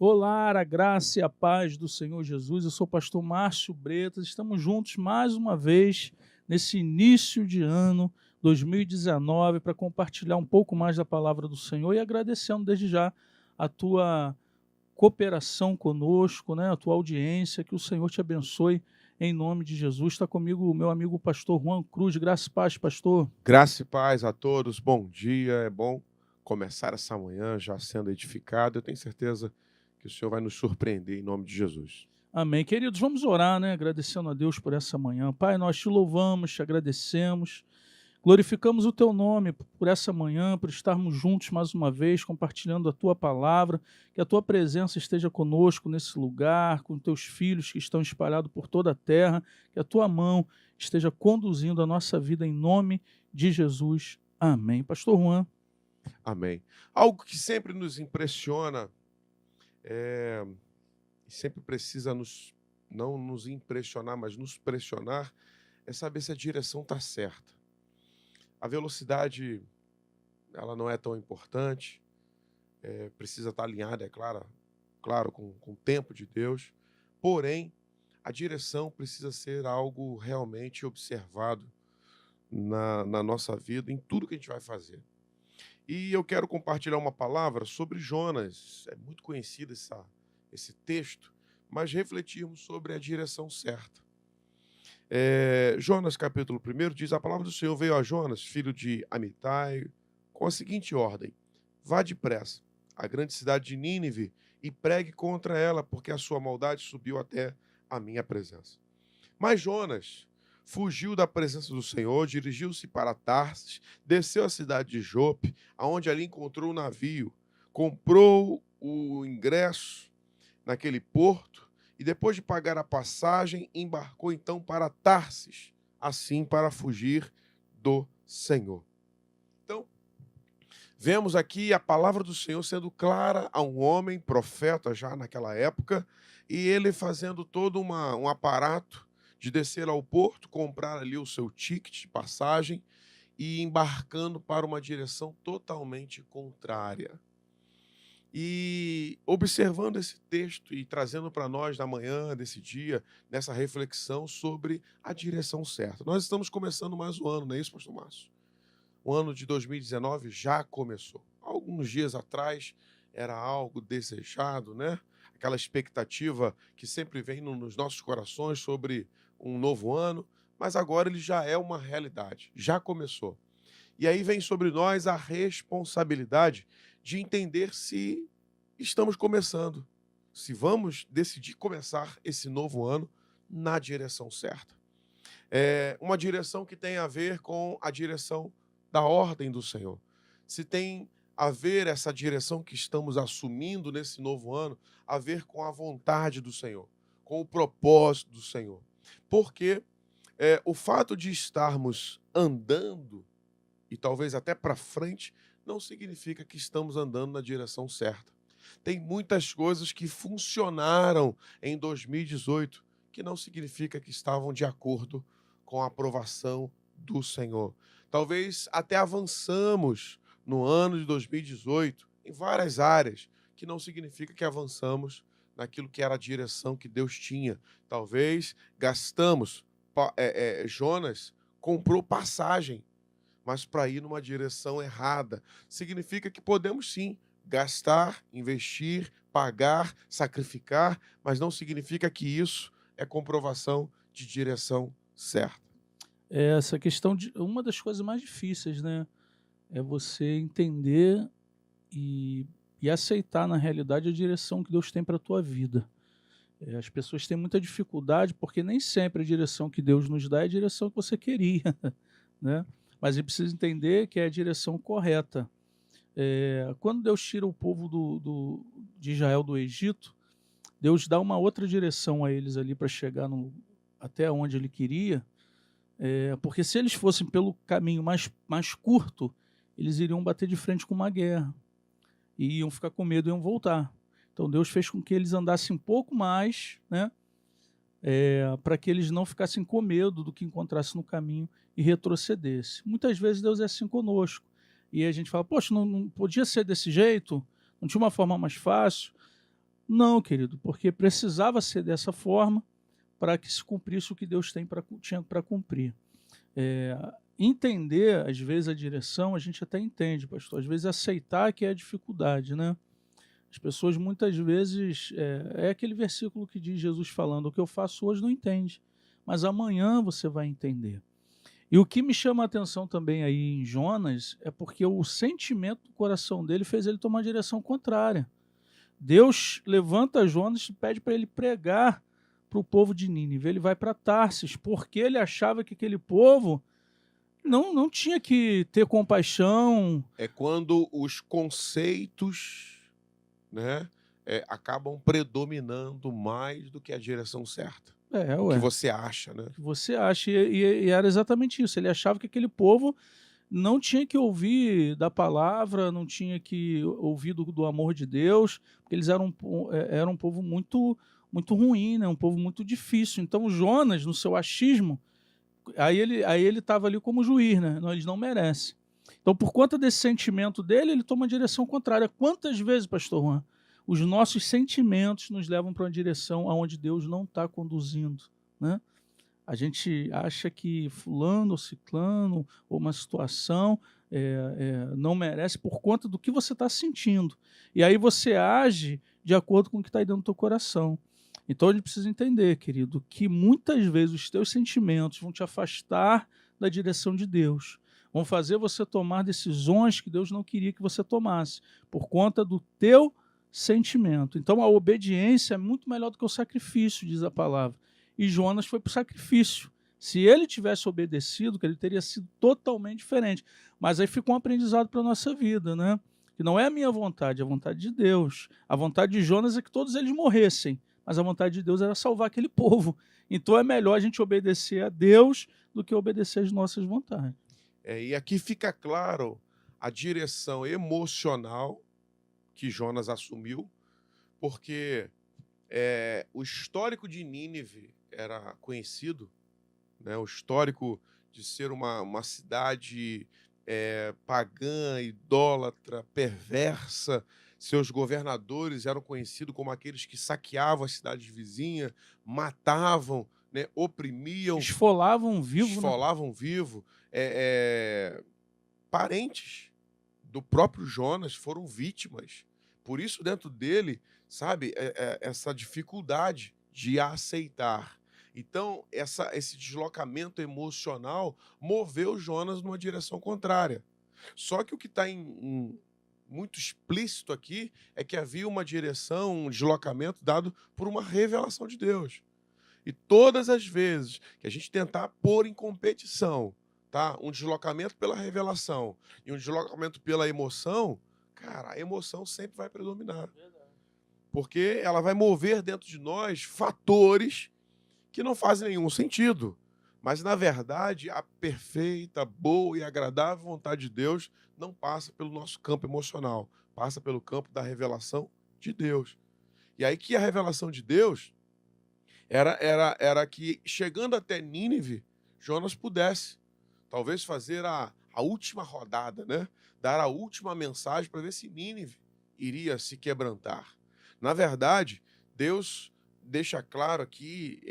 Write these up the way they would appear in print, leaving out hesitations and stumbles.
Olá, a graça e a paz do Senhor Jesus. Eu sou o pastor Márcio Bretas. Estamos juntos mais uma vez nesse início de ano 2019 para compartilhar um pouco mais da palavra do Senhor e agradecendo desde já a tua cooperação conosco, né? A tua audiência. Que o Senhor te abençoe em nome de Jesus. Está comigo o meu amigo pastor Juan Cruz. Graça e paz, pastor. Graça e paz a todos, bom dia. É bom começar essa manhã já sendo edificado. Eu tenho certeza que o Senhor vai nos surpreender em nome de Jesus. Amém. Queridos, vamos orar, né? Agradecendo a Deus por essa manhã. Pai, nós te louvamos, te agradecemos, glorificamos o teu nome por essa manhã, por estarmos juntos mais uma vez, compartilhando a tua palavra, que a tua presença esteja conosco nesse lugar, com teus filhos que estão espalhados por toda a terra, que a tua mão esteja conduzindo a nossa vida em nome de Jesus. Amém. Pastor Juan. Amém. Algo que sempre nos impressiona, é, e sempre precisa não nos impressionar, mas nos pressionar, é saber se a direção está certa. A velocidade, ela não é tão importante, precisa estar alinhada, é claro, com o tempo de Deus, porém, a direção precisa ser algo realmente observado na nossa vida, em tudo que a gente vai fazer. E eu quero compartilhar uma palavra sobre Jonas. É muito conhecido esse texto, mas refletirmos sobre a direção certa. Jonas, capítulo 1, diz: a palavra do Senhor veio a Jonas, filho de Amitai, com a seguinte ordem: vá depressa à grande cidade de Nínive e pregue contra ela, porque a sua maldade subiu até a minha presença. Mas Jonas fugiu da presença do Senhor, dirigiu-se para Tarsis, desceu à cidade de Jope, aonde ali encontrou um navio, comprou o ingresso naquele porto e, depois de pagar a passagem, embarcou então para Tarsis, assim para fugir do Senhor. Então, vemos aqui a palavra do Senhor sendo clara a um homem, profeta já naquela época, e ele fazendo todo um aparato de descer ao porto, comprar ali o seu ticket de passagem e embarcando para uma direção totalmente contrária. E observando esse texto e trazendo para nós na manhã desse dia, nessa reflexão sobre a direção certa. Nós estamos começando mais um ano, não é isso, pastor Márcio? O ano de 2019 já começou. Alguns dias atrás era algo desejado, né? Aquela expectativa que sempre vem nos nossos corações sobre um novo ano, mas agora ele já é uma realidade, já começou. E aí vem sobre nós a responsabilidade de entender se estamos começando, se vamos decidir começar esse novo ano na direção certa. É uma direção que tem a ver com a direção da ordem do Senhor. Se tem a ver essa direção que estamos assumindo nesse novo ano, a ver com a vontade do Senhor, com o propósito do Senhor. Porque o fato de estarmos andando, e talvez até para frente, não significa que estamos andando na direção certa. Tem muitas coisas que funcionaram em 2018, que não significa que estavam de acordo com a aprovação do Senhor. Talvez até avançamos no ano de 2018 em várias áreas, que não significa que avançamos naquilo que era a direção que Deus tinha. Talvez gastamos, Jonas comprou passagem, mas para ir numa direção errada. Significa que podemos sim gastar, investir, pagar, sacrificar, mas não significa que isso é comprovação de direção certa. Essa questão de uma das coisas mais difíceis, né? É você entender e, e aceitar, na realidade, a direção que Deus tem para a tua vida. As pessoas têm muita dificuldade porque nem sempre a direção que Deus nos dá é a direção que você queria, né? Mas ele precisa entender que é a direção correta. Quando Deus tira o povo de Israel do Egito, Deus dá uma outra direção a eles ali para chegar até onde ele queria, porque se eles fossem pelo caminho mais curto, eles iriam bater de frente com uma guerra, e iam ficar com medo e iam voltar. Então Deus fez com que eles andassem um pouco mais, né, para que eles não ficassem com medo do que encontrassem no caminho e retrocedessem. Muitas vezes Deus é assim conosco, e a gente fala, poxa, não podia ser desse jeito? Não tinha uma forma mais fácil? Não, querido, porque precisava ser dessa forma para que se cumprisse o que Deus tinha para cumprir. É, entender, às vezes, a direção, a gente até entende, pastor. Às vezes, aceitar que é a dificuldade, né? As pessoas, muitas vezes, é aquele versículo que diz Jesus falando, o que eu faço hoje não entende, mas amanhã você vai entender. E o que me chama a atenção também aí em Jonas é porque o sentimento do coração dele fez ele tomar a direção contrária. Deus levanta Jonas e pede para ele pregar para o povo de Nínive. Ele vai para Tarsis, porque ele achava que aquele povo não tinha que ter compaixão. É quando os conceitos, né, acabam predominando mais do que a direção certa. O que Ué, você acha, né? o que você acha? E era exatamente isso. Ele achava que aquele povo não tinha que ouvir da palavra, não tinha que ouvir do amor de Deus, porque eles eram um povo muito ruim, né? Um povo muito difícil. Então Jonas, no seu achismo, aí ele estava ali como juiz, né? Não, eles não merecem. Então, por conta desse sentimento dele, ele toma uma direção contrária. Quantas vezes, pastor Juan, os nossos sentimentos nos levam para uma direção aonde Deus não está conduzindo, né? A gente acha que fulano ou ciclano ou uma situação não merece por conta do que você está sentindo. E aí você age de acordo com o que está aí dentro do teu coração. Então a gente precisa entender, querido, que muitas vezes os teus sentimentos vão te afastar da direção de Deus. Vão fazer você tomar decisões que Deus não queria que você tomasse, por conta do teu sentimento. Então a obediência é muito melhor do que o sacrifício, diz a palavra. E Jonas foi para o sacrifício. Se ele tivesse obedecido, ele teria sido totalmente diferente. Mas aí fica um aprendizado para a nossa vida, né? Que não é a minha vontade, é a vontade de Deus. A vontade de Jonas é que todos eles morressem, mas a vontade de Deus era salvar aquele povo. Então é melhor a gente obedecer a Deus do que obedecer às nossas vontades. E aqui fica claro a direção emocional que Jonas assumiu, porque o histórico de Nínive era conhecido, né? O histórico de ser uma cidade pagã, idólatra, perversa. Seus governadores eram conhecidos como aqueles que saqueavam as cidades vizinhas, matavam, né? Oprimiam, Esfolavam vivo, né? esfolavam vivo. Parentes do próprio Jonas foram vítimas. Por isso, dentro dele, sabe, essa dificuldade de aceitar. Então, esse deslocamento emocional moveu Jonas numa direção contrária. Só que o que está muito explícito aqui é que havia uma direção, um deslocamento dado por uma revelação de Deus. E todas as vezes que a gente tentar pôr em competição, tá, um deslocamento pela revelação e um deslocamento pela emoção, cara, a emoção sempre vai predominar. Porque ela vai mover dentro de nós fatores que não fazem nenhum sentido. Mas, na verdade, a perfeita, boa e agradável vontade de Deus não passa pelo nosso campo emocional, passa pelo campo da revelação de Deus. E aí que a revelação de Deus era que, chegando até Nínive, Jonas pudesse talvez fazer a última rodada, né? Dar a última mensagem para ver se Nínive iria se quebrantar. Na verdade, Deus deixa claro aqui,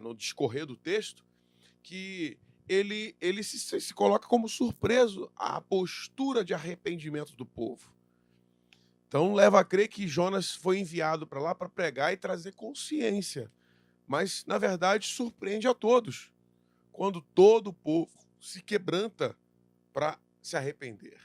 no discorrer do texto, que ele se coloca como surpreso à postura de arrependimento do povo. Então, leva a crer que Jonas foi enviado para lá para pregar e trazer consciência. Mas, na verdade, surpreende a todos, quando todo o povo se quebranta para se arrepender.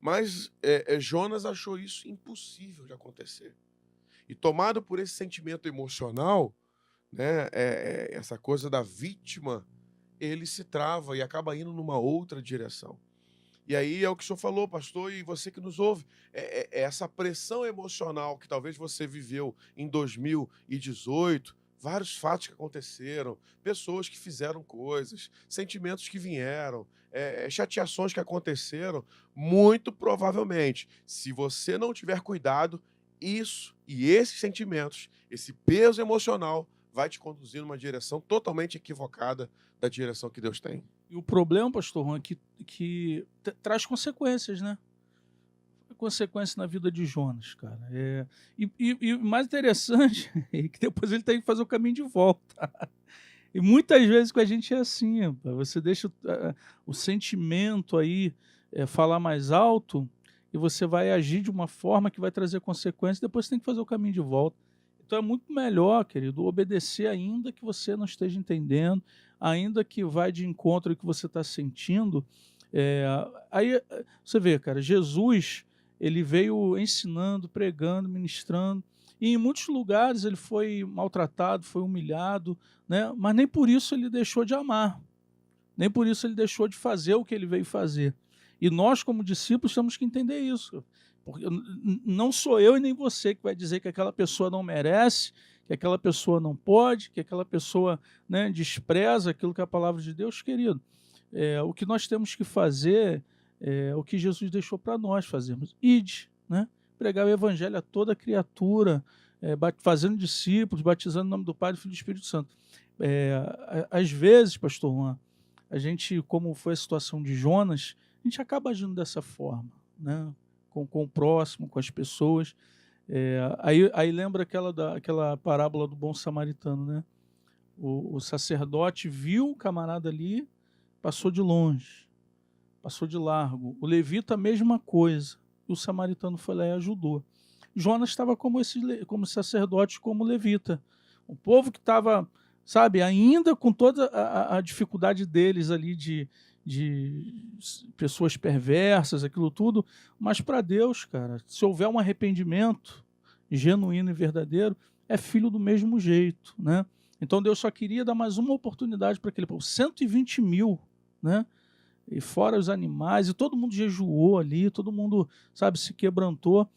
Mas Jonas achou isso impossível de acontecer. E tomado por esse sentimento emocional, né, essa coisa da vítima, ele se trava e acaba indo numa outra direção. E aí é o que o senhor falou, pastor, e você que nos ouve, essa pressão emocional que talvez você viveu em 2018, vários fatos que aconteceram, pessoas que fizeram coisas, sentimentos que vieram, chateações que aconteceram, muito provavelmente, se você não tiver cuidado, isso e esses sentimentos, esse peso emocional, vai te conduzir numa direção totalmente equivocada da direção que Deus tem. E o problema, pastor Juan, é que traz consequências, né? consequência na vida de Jonas, cara. E o mais interessante é que depois ele tem que fazer o caminho de volta. E muitas vezes com a gente é assim, rapaz, você deixa o sentimento aí falar mais alto e você vai agir de uma forma que vai trazer consequências, depois você tem que fazer o caminho de volta. Então é muito melhor, querido, obedecer ainda que você não esteja entendendo, ainda que vai de encontro ao que você está sentindo. É, aí você vê, cara, Jesus, ele veio ensinando, pregando, ministrando, e em muitos lugares ele foi maltratado, foi humilhado, né? Mas nem por isso ele deixou de amar, nem por isso ele deixou de fazer o que ele veio fazer. E nós, como discípulos, temos que entender isso. Porque não sou eu e nem você que vai dizer que aquela pessoa não merece, que aquela pessoa não pode, que aquela pessoa, né, despreza aquilo que é a palavra de Deus, querido. O que nós temos que fazer é o que Jesus deixou para nós fazermos. Ide, né? Pregar o evangelho a toda criatura, fazendo discípulos, batizando em nome do Pai, do Filho e do Espírito Santo. Às vezes, pastor Juan, a gente, como foi a situação de Jonas, a gente acaba agindo dessa forma, né? Com o próximo, com as pessoas. Aí lembra aquela parábola do bom samaritano, né? O sacerdote viu o camarada ali, passou de longe, passou de largo. O levita, a mesma coisa. E o samaritano foi lá e ajudou. Jonas estava como sacerdote, como levita. O povo que estava, sabe, ainda com toda a dificuldade deles ali de pessoas perversas, aquilo tudo, mas para Deus, cara, se houver um arrependimento genuíno e verdadeiro, é filho do mesmo jeito, né? Então Deus só queria dar mais uma oportunidade para aquele povo, 120 mil, né? E fora os animais, e todo mundo jejuou ali, todo mundo, sabe, se quebrantou.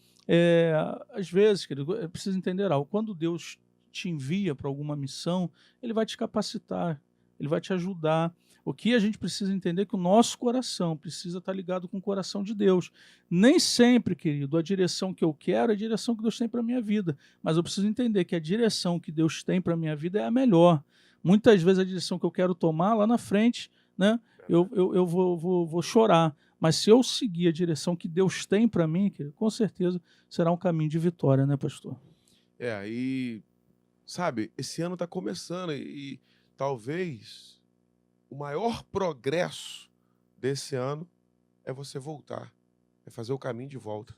Às vezes, querido, é preciso entender algo. Quando Deus te envia para alguma missão, ele vai te capacitar, ele vai te ajudar. O que a gente precisa entender é que o nosso coração precisa estar ligado com o coração de Deus. Nem sempre, querido, a direção que eu quero é a direção que Deus tem para a minha vida, mas eu preciso entender que a direção que Deus tem para a minha vida é a melhor. Muitas vezes a direção que eu quero tomar lá na frente, né, eu vou chorar, mas se eu seguir a direção que Deus tem para mim, querido, com certeza será um caminho de vitória, né, pastor? Aí, sabe, esse ano está começando e talvez o maior progresso desse ano é você voltar, é fazer o caminho de volta.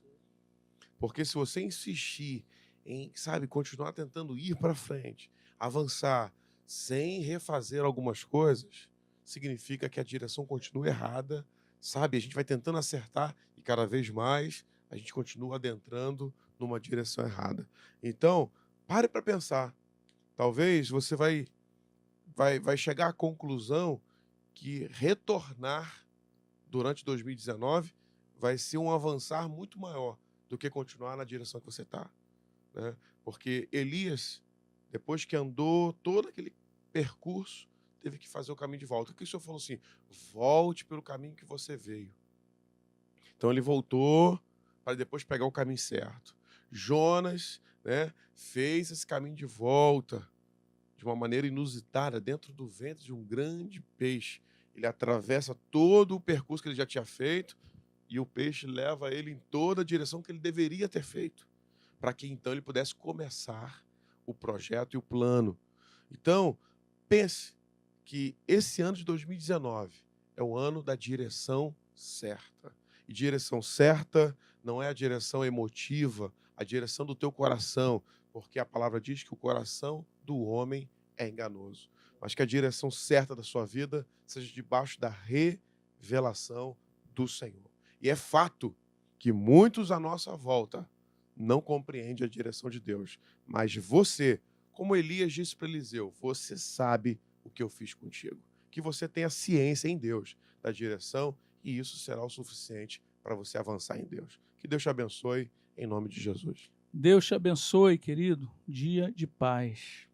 Porque se você insistir em, sabe, continuar tentando ir para frente, avançar, sem refazer algumas coisas, significa que a direção continua errada, sabe? A gente vai tentando acertar e cada vez mais a gente continua adentrando numa direção errada. Então, pare para pensar. Talvez você vai chegar à conclusão que retornar durante 2019 vai ser um avançar muito maior do que continuar na direção que você está, né? Porque Elias, depois que andou todo aquele percurso, teve que fazer o caminho de volta. O que o Senhor falou assim? Volte pelo caminho que você veio. Então ele voltou para depois pegar o caminho certo. Jonas, né, fez esse caminho de volta de uma maneira inusitada, dentro do ventre de um grande peixe. Ele atravessa todo o percurso que ele já tinha feito e o peixe leva ele em toda a direção que ele deveria ter feito, para que então ele pudesse começar o projeto e o plano. Então, pense que esse ano de 2019 é o ano da direção certa. E direção certa não é a direção emotiva, a direção do teu coração, porque a palavra diz que o coração do homem é enganoso. Mas que a direção certa da sua vida seja debaixo da revelação do Senhor. E é fato que muitos à nossa volta não compreendem a direção de Deus. Mas você, como Elias disse para Eliseu, você sabe o que eu fiz contigo. Que você tenha ciência em Deus da direção e isso será o suficiente para você avançar em Deus. Que Deus te abençoe, em nome de Jesus. Deus te abençoe, querido. Dia de paz.